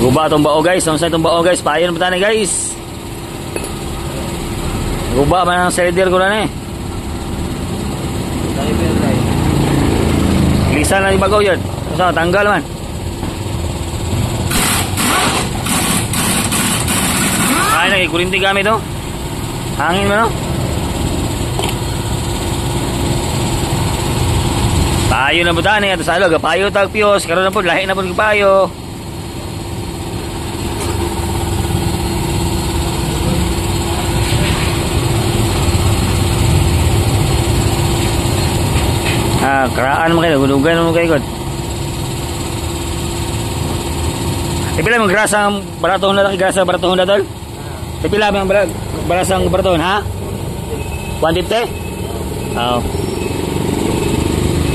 Guba itong bao guys. Ang sa itong bao guys. Payon pa tani guys. Guba man ang cylinder ko na eh. Lisa na yung bagaw yun. So, tanggal man. Ay, nagikurinti gamit oh. Hangin mo no. Payo na butan eh. Ito sa alog. Payo tag piyos. Karoon na po. Lahi na po ng payo. Keraan mo kayo, gudugan mo kayo. Ipila mo grasang baratong na laki, grasa baratong na tol? Ipila mo barasang baratong, ha? 150? Oo.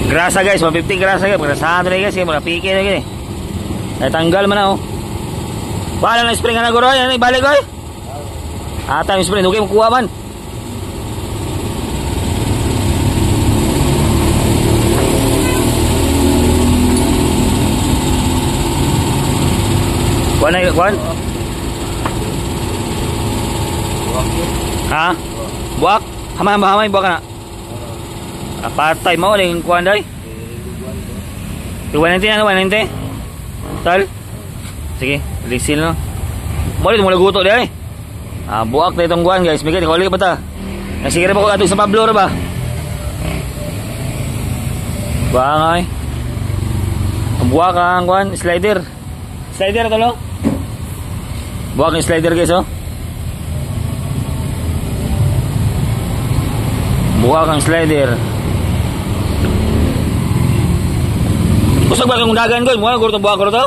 Grasa guys, 150 grasa guys. Grasahan na guys, mga piki na gini. Ay tanggal mo na oh. Bahala na spring na guro, yan ibalik ko eh. Ata yung spring, okay mo kuha man. Kuan na kuan? Ha? Buak? Hamay buak na. Patay mo ning kuan day. 190 na 190. Tal. Sige, lisin no. Muli mo laguto day. Buak na itong kuan guys. Migay ko ulit ba ta? Nasigire ba ko ato sa Pablo ra ba? Bangay. Buak ang kuan slider. Slider to lo. Buwag yung slider guys oh. Buwag ang slider. Kusag ba kong dagan guys? Buwag ko buwag ko to.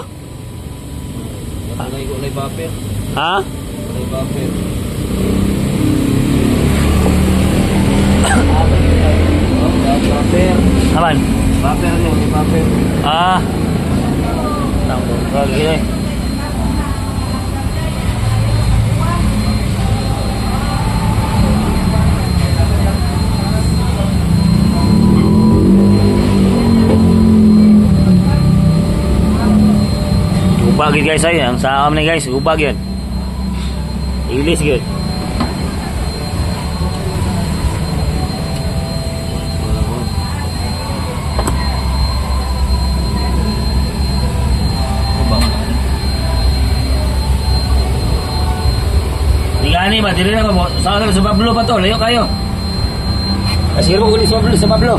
Ulay buffer. Ha? Ulay buffer. Aman? Buffer niya, ulay buffer. Tanggung lagi eh. Gubag yun guys ay, ang saam na guys, gubag yun. Ilis yun. Ani ba, dili na ba? Sa Pablo pa to, layo kayo. Sige mo kulit sa Pablo.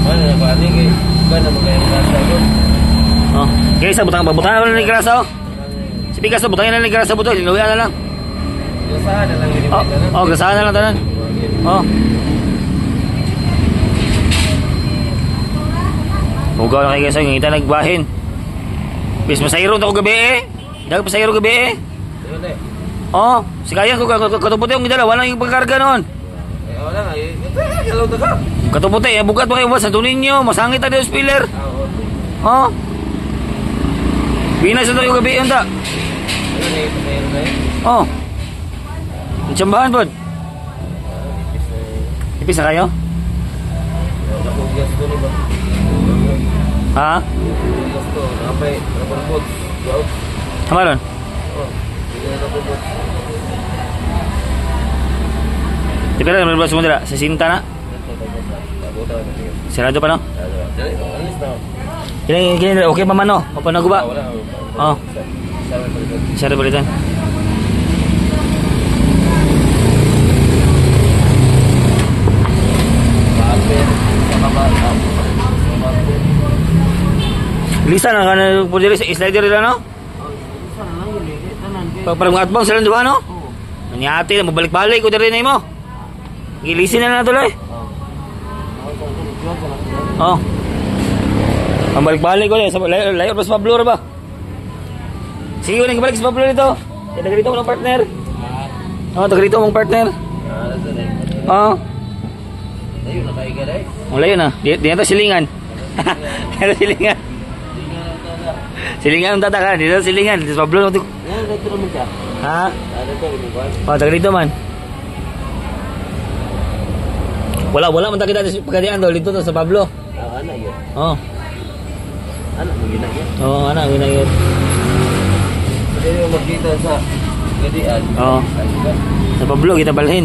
Mana ba ni kay kana mo kay grasa ko. Oh, guys, butang na ni grasa oh. Si Pigas butangin na ni grasa buto, linuya na lang. Grasahan na lang ini. Oh, grasahan na lang tanan. Oh. Ugaw na kay guys, ngita nagbahin. Bis masayro to gabi eh. Dag pasayro gabi eh. Oh, si kaya ko katuputi yung gidala, wala yung pagkarga noon. Wala nga, galaw na ka. Katuputi, bukat mo kayo ba sa tunin nyo, masangit na yung spiller. Oh. Binas ito yung gabi yun ta. Oh. Ang tsambahan po. Ipis na kayo? Ha? Kamaron? Di pala naman mo dira sa sinta na. Sarado pa no? Gini okay pa man no? O pa naguba? Oh. Sarado balitan. Lisa na kana po diri sa slider nila no? Parang atbang sila diba no? Nanyati na mabalik-balik ko diri na mo. Gilisin na tuloy. Oh. Ang balik-balik ko layo pa sa Pablo ba? Sige, nagbalik sa Pablo nito. Kaya nagrito mong partner. Oh, nagrito mong partner. Oh. Layo na kayo gaday. Oh, layo na. Di na silingan. Pero silingan. Silingan ang tatakan. Dito silingan. Sa Pablo nito. Ha? Oh, nagrito man. Wala man kita sa pagkadian daw dito sa Pablo. Anak yun. Oh. Anak mo yun na yun. Oo, anak mo yun na yun. Pwede mo makita sa gadian. Oo. Sa Pablo, kita balhin.